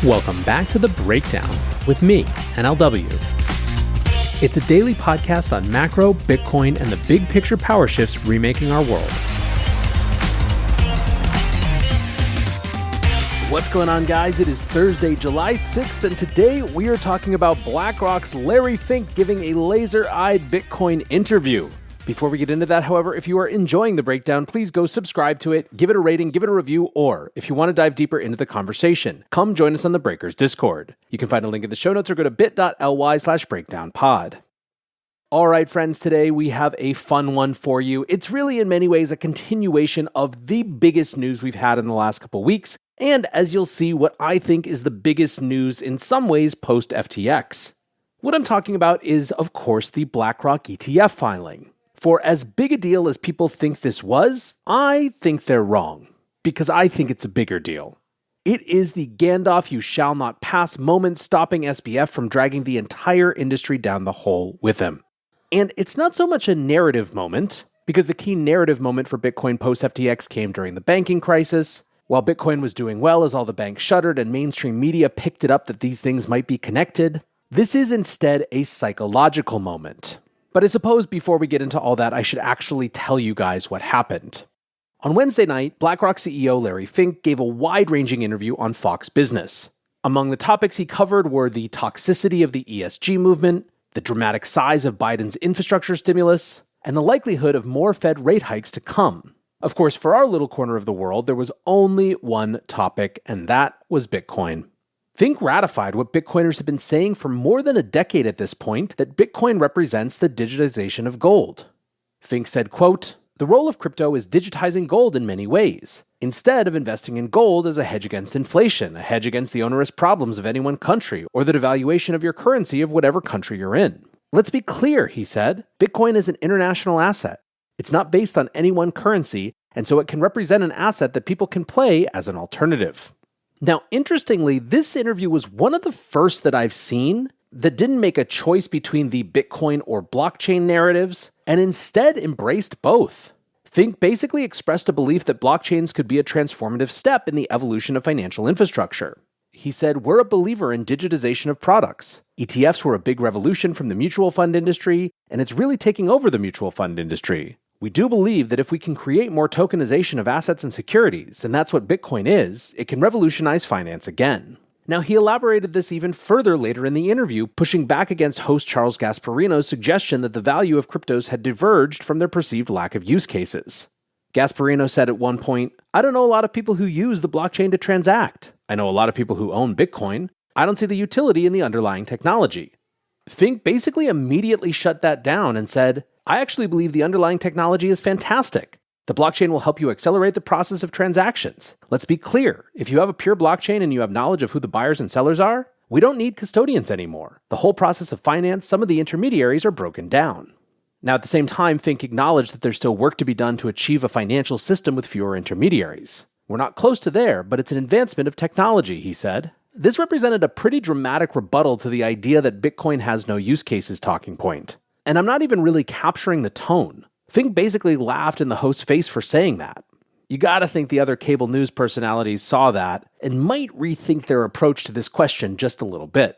Welcome back to The Breakdown with me, NLW. It's a daily podcast on macro, Bitcoin, and the big picture power shifts remaking our world. What's going on, guys? It is Thursday, July 6th, and today we are talking about BlackRock's Larry Fink giving a laser-eyed Bitcoin interview. Before we get into that, however, if you are enjoying The Breakdown, please go subscribe to it, give it a rating, give it a review, or if you want to dive deeper into the conversation, come join us on the Breakers Discord. You can find a link in the show notes or go to bit.ly/breakdownpod. All right, friends, today we have a fun one for you. It's really in many ways a continuation of the biggest news we've had in the last couple weeks, and as you'll see, what I think is the biggest news in some ways post-FTX. What I'm talking about is, of course, the BlackRock ETF filing. For as big a deal as people think this was, I think they're wrong, because I think it's a bigger deal. It is the Gandalf you shall not pass moment, stopping SBF from dragging the entire industry down the hole with him. And it's not so much a narrative moment, because the key narrative moment for Bitcoin post-FTX came during the banking crisis. While Bitcoin was doing well as all the banks shuttered and mainstream media picked it up that these things might be connected, this is instead a psychological moment. But I suppose before we get into all that, I should actually tell you guys what happened. On Wednesday night, BlackRock CEO Larry Fink gave a wide-ranging interview on Fox Business. Among the topics he covered were the toxicity of the ESG movement, the dramatic size of Biden's infrastructure stimulus, and the likelihood of more Fed rate hikes to come. Of course, for our little corner of the world, there was only one topic, and that was Bitcoin. Fink ratified what Bitcoiners have been saying for more than a decade at this point, that Bitcoin represents the digitization of gold. Fink said, quote, "The role of crypto is digitizing gold in many ways. Instead of investing in gold as a hedge against inflation, a hedge against the onerous problems of any one country, or the devaluation of your currency of whatever country you're in. Let's be clear," he said, "Bitcoin is an international asset. It's not based on any one currency, and so it can represent an asset that people can play as an alternative." Now, interestingly, this interview was one of the first that I've seen that didn't make a choice between the Bitcoin or blockchain narratives, and instead embraced both. Fink basically expressed a belief that blockchains could be a transformative step in the evolution of financial infrastructure. He said, "We're a believer in digitization of products. ETFs were a big revolution from the mutual fund industry, and it's really taking over the mutual fund industry. We do believe that if we can create more tokenization of assets and securities, and that's what Bitcoin is, it can revolutionize finance again." Now, he elaborated this even further later in the interview, pushing back against host Charles Gasparino's suggestion that the value of cryptos had diverged from their perceived lack of use cases. Gasparino said at one point, "I don't know a lot of people who use the blockchain to transact. I know a lot of people who own Bitcoin. I don't see the utility in the underlying technology." Fink basically immediately shut that down and said, "I actually believe the underlying technology is fantastic. The blockchain will help you accelerate the process of transactions. Let's be clear, if you have a pure blockchain and you have knowledge of who the buyers and sellers are, we don't need custodians anymore. The whole process of finance, some of the intermediaries are broken down." Now, at the same time, Fink acknowledged that there's still work to be done to achieve a financial system with fewer intermediaries. "We're not close to there, but it's an advancement of technology," he said. This represented a pretty dramatic rebuttal to the idea that Bitcoin has no use cases talking point. And I'm not even really capturing the tone. Fink basically laughed in the host's face for saying that. You gotta think the other cable news personalities saw that and might rethink their approach to this question just a little bit.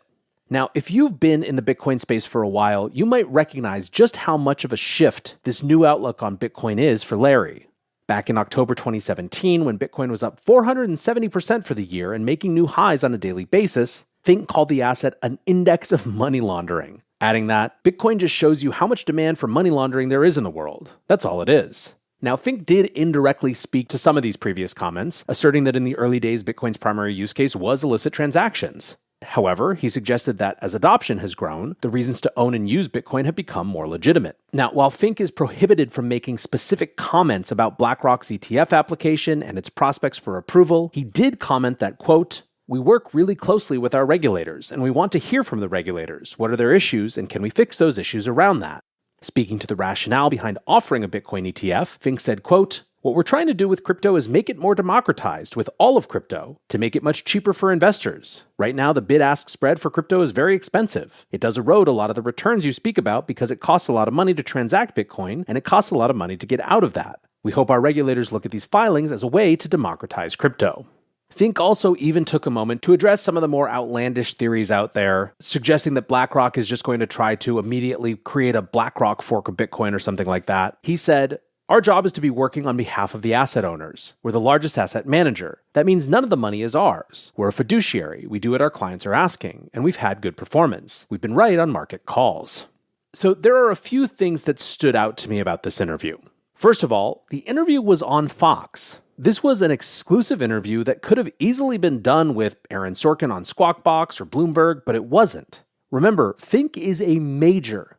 Now, if you've been in the Bitcoin space for a while, you might recognize just how much of a shift this new outlook on Bitcoin is for Larry. Back in October 2017, when Bitcoin was up 470% for the year and making new highs on a daily basis, Fink called the asset an index of money laundering, adding that Bitcoin just shows you how much demand for money laundering there is in the world. That's all it is. Now, Fink did indirectly speak to some of these previous comments, asserting that in the early days, Bitcoin's primary use case was illicit transactions. However, he suggested that as adoption has grown, the reasons to own and use Bitcoin have become more legitimate. Now, while Fink is prohibited from making specific comments about BlackRock's ETF application and its prospects for approval, he did comment that, quote, "We work really closely with our regulators, and we want to hear from the regulators. What are their issues, and can we fix those issues around that?" Speaking to the rationale behind offering a Bitcoin ETF, Fink said, quote, "What we're trying to do with crypto is make it more democratized with all of crypto to make it much cheaper for investors. Right now, the bid-ask spread for crypto is very expensive. It does erode a lot of the returns you speak about because it costs a lot of money to transact Bitcoin, and it costs a lot of money to get out of that. We hope our regulators look at these filings as a way to democratize crypto." Fink also even took a moment to address some of the more outlandish theories out there, suggesting that BlackRock is just going to try to immediately create a BlackRock Fork of Bitcoin or something like that. He said, "Our job is to be working on behalf of the asset owners. We're the largest asset manager. That means none of the money is ours. We're a fiduciary. We do what our clients are asking, and we've had good performance. We've been right on market calls." So there are a few things that stood out to me about this interview. First of all, the interview was on Fox. This was an exclusive interview that could have easily been done with Aaron Sorkin on Squawk Box or Bloomberg, but it wasn't. Remember, Fink is a major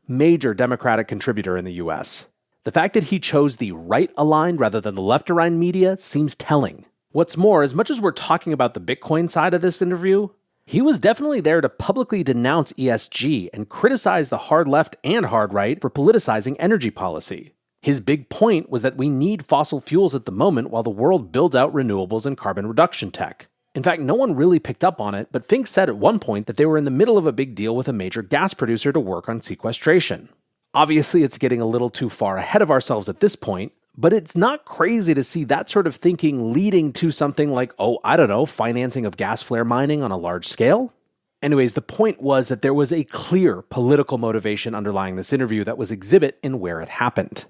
Democratic contributor in the US. The fact that he chose the right-aligned rather than the left-aligned media seems telling. What's more, as much as we're talking about the Bitcoin side of this interview, he was definitely there to publicly denounce ESG and criticize the hard left and hard right for politicizing energy policy. His big point was that we need fossil fuels at the moment while the world builds out renewables and carbon reduction tech. In fact, no one really picked up on it, but Fink said at one point that they were in the middle of a big deal with a major gas producer to work on sequestration. Obviously, it's getting a little too far ahead of ourselves at this point, but it's not crazy to see that sort of thinking leading to something like, financing of gas flare mining on a large scale. Anyways, the point was that there was a clear political motivation underlying this interview that was exhibit in where it happened.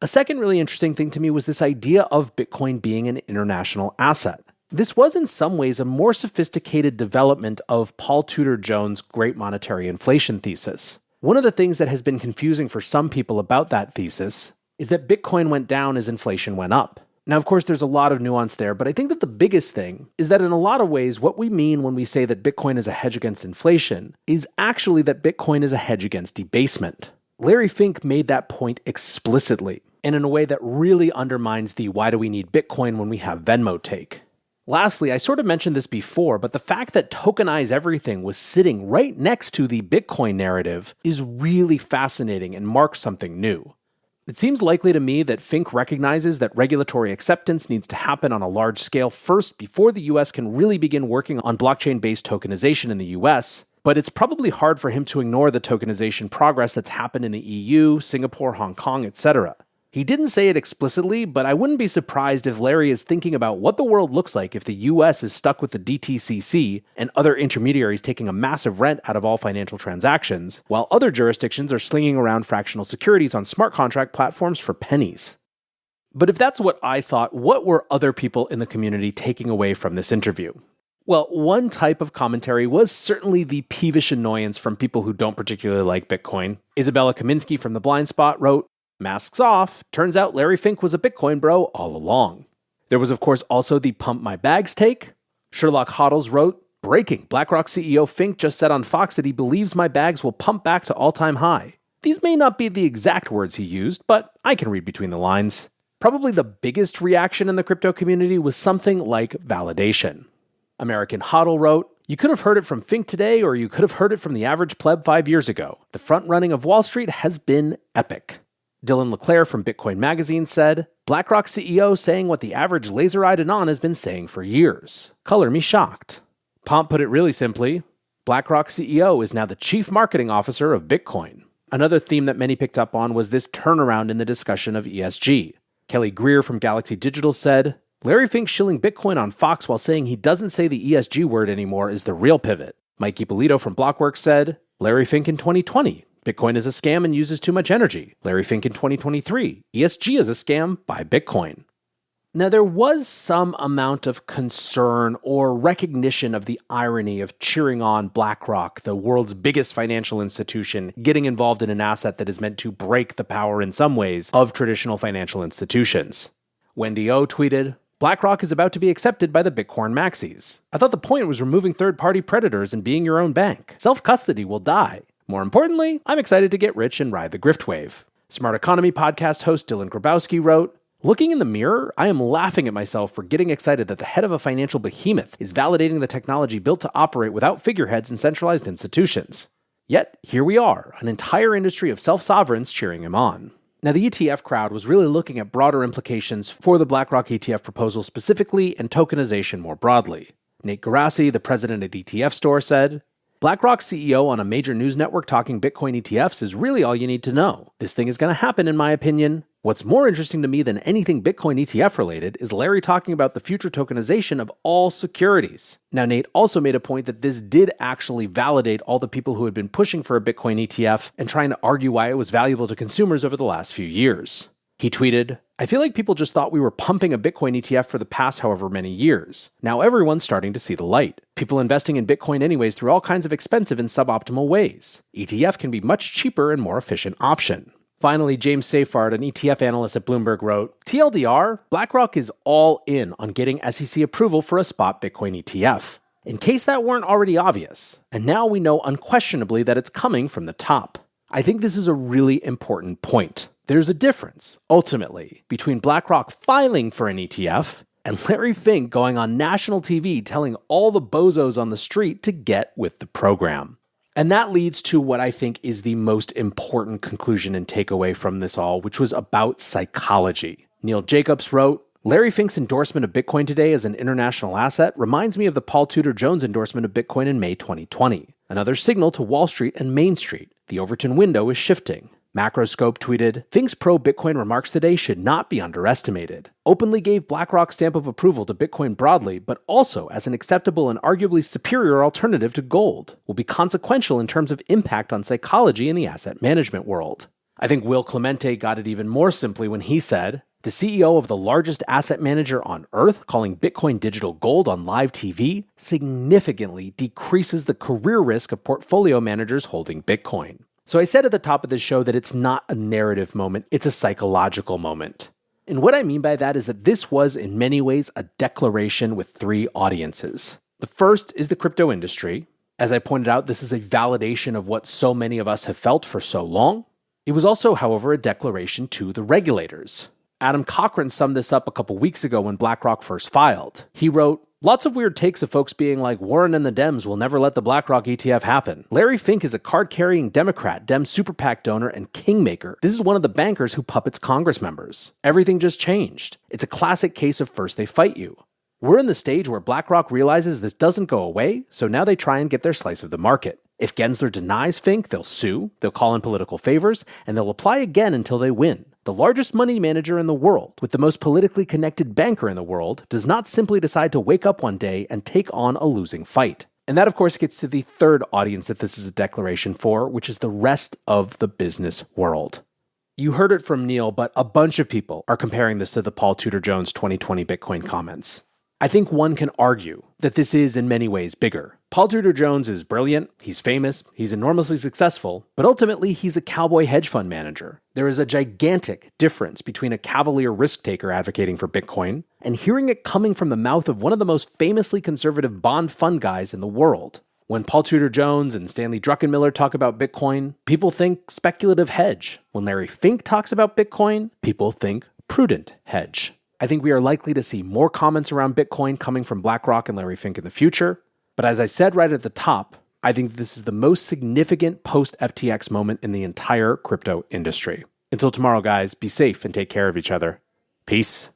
A second really interesting thing to me was this idea of Bitcoin being an international asset. This was in some ways a more sophisticated development of Paul Tudor Jones' great monetary inflation thesis. One of the things that has been confusing for some people about that thesis is that Bitcoin went down as inflation went up. Now, of course, there's a lot of nuance there, but I think that the biggest thing is that in a lot of ways, what we mean when we say that Bitcoin is a hedge against inflation is actually that Bitcoin is a hedge against debasement. Larry Fink made that point explicitly, and in a way that really undermines the "why do we need Bitcoin when we have Venmo" take. Lastly, I sort of mentioned this before, but the fact that tokenize everything was sitting right next to the Bitcoin narrative is really fascinating and marks something new. It seems likely to me that Fink recognizes that regulatory acceptance needs to happen on a large scale first before the US can really begin working on blockchain-based tokenization in the US, but it's probably hard for him to ignore the tokenization progress that's happened in the EU, Singapore, Hong Kong, etc. He didn't say it explicitly, but I wouldn't be surprised if Larry is thinking about what the world looks like if the US is stuck with the DTCC and other intermediaries taking a massive rent out of all financial transactions, while other jurisdictions are slinging around fractional securities on smart contract platforms for pennies. But if that's what I thought, what were other people in the community taking away from this interview? Well, one type of commentary was certainly the peevish annoyance from people who don't particularly like Bitcoin. Isabella Kaminsky from The Blind Spot wrote, "Masks off, turns out Larry Fink was a Bitcoin bro all along." There was of course also the pump my bags take. Sherlock Hoddles wrote, "Breaking, BlackRock CEO Fink just said on Fox that he believes my bags will pump back to all-time high." These may not be the exact words he used, but I can read between the lines. Probably the biggest reaction in the crypto community was something like validation. American Hoddle wrote, "You could have heard it from Fink today, or you could have heard it from the average pleb 5 years ago. The front running of Wall Street has been epic." Dylan LeClaire from Bitcoin Magazine said, "BlackRock CEO saying what the average laser-eyed anon has been saying for years. Color me shocked." Pomp put it really simply, BlackRock CEO is now the chief marketing officer of Bitcoin. Another theme that many picked up on was this turnaround in the discussion of ESG. Kelly Greer from Galaxy Digital said, "Larry Fink shilling Bitcoin on Fox while saying he doesn't say the ESG word anymore is the real pivot." Mikey Polito from Blockworks said, "Larry Fink in 2020. Bitcoin is a scam and uses too much energy. Larry Fink in 2023. ESG is a scam. Buy Bitcoin." Now, there was some amount of concern or recognition of the irony of cheering on BlackRock, the world's biggest financial institution, getting involved in an asset that is meant to break the power in some ways of traditional financial institutions. Wendy O tweeted, "BlackRock is about to be accepted by the Bitcoin maxis. I thought the point was removing third-party predators and being your own bank. Self-custody will die. More importantly, I'm excited to get rich and ride the grift wave." Smart Economy podcast host Dylan Grabowski wrote, "Looking in the mirror, I am laughing at myself for getting excited that the head of a financial behemoth is validating the technology built to operate without figureheads and centralized institutions. Yet, here we are, an entire industry of self-sovereigns cheering him on." Now, the ETF crowd was really looking at broader implications for the BlackRock ETF proposal specifically and tokenization more broadly. Nate Garassi, the president at ETF Store, said, "BlackRock CEO on a major news network talking Bitcoin ETFs is really all you need to know. This thing is going to happen in my opinion. What's more interesting to me than anything Bitcoin ETF related is Larry talking about the future tokenization of all securities. Now, Nate also made a point that this did actually validate all the people who had been pushing for a Bitcoin ETF and trying to argue why it was valuable to consumers over the last few years. He tweeted, "I feel like people just thought we were pumping a Bitcoin ETF for the past however many years. Now everyone's starting to see the light. People investing in Bitcoin anyways through all kinds of expensive and suboptimal ways. ETF can be much cheaper and more efficient option." Finally, James Seyfarth, an ETF analyst at Bloomberg, wrote, "TLDR, BlackRock is all in on getting SEC approval for a spot Bitcoin ETF. In case that weren't already obvious, and now we know unquestionably that it's coming from the top. I think this is a really important point. There's a difference, ultimately, between BlackRock filing for an ETF and Larry Fink going on national TV telling all the bozos on the street to get with the program." And that leads to what I think is the most important conclusion and takeaway from this all, which was about psychology. Neil Jacobs wrote, "Larry Fink's endorsement of Bitcoin today as an international asset reminds me of the Paul Tudor Jones endorsement of Bitcoin in May 2020. Another signal to Wall Street and Main Street. The Overton window is shifting." Macroscope tweeted, "Fink's pro-Bitcoin remarks today should not be underestimated. Openly gave BlackRock's stamp of approval to Bitcoin broadly, but also as an acceptable and arguably superior alternative to gold. Will be consequential in terms of impact on psychology in the asset management world." I think Will Clemente got it even more simply when he said, "The CEO of the largest asset manager on earth calling Bitcoin digital gold on live TV significantly decreases the career risk of portfolio managers holding Bitcoin." So I said at the top of this show that it's not a narrative moment, it's a psychological moment. And what I mean by that is that this was in many ways a declaration with three audiences. The first is the crypto industry. As I pointed out, this is a validation of what so many of us have felt for so long. It was also, however, a declaration to the regulators. Adam Cochran summed this up a couple weeks ago when BlackRock first filed. He wrote, "Lots of weird takes of folks being like, Warren and the Dems will never let the BlackRock ETF happen. Larry Fink is a card-carrying Democrat, Dem super PAC donor, and kingmaker. This is one of the bankers who puppets Congress members. Everything just changed. It's a classic case of first they fight you. We're in the stage where BlackRock realizes this doesn't go away, so now they try and get their slice of the market. If Gensler denies Fink, they'll sue, they'll call in political favors, and they'll apply again until they win. The largest money manager in the world, with the most politically connected banker in the world, does not simply decide to wake up one day and take on a losing fight." And that, of course, gets to the third audience that this is a declaration for, which is the rest of the business world. You heard it from Neil, but a bunch of people are comparing this to the Paul Tudor Jones 2020 Bitcoin comments. I think one can argue that this is in many ways bigger. Paul Tudor Jones is brilliant, he's famous, he's enormously successful, but ultimately he's a cowboy hedge fund manager. There is a gigantic difference between a cavalier risk taker advocating for Bitcoin and hearing it coming from the mouth of one of the most famously conservative bond fund guys in the world. When Paul Tudor Jones and Stanley Druckenmiller talk about Bitcoin, people think speculative hedge. When Larry Fink talks about Bitcoin, people think prudent hedge. I think we are likely to see more comments around Bitcoin coming from BlackRock and Larry Fink in the future. But as I said right at the top, I think this is the most significant post-FTX moment in the entire crypto industry. Until tomorrow, guys, be safe and take care of each other. Peace.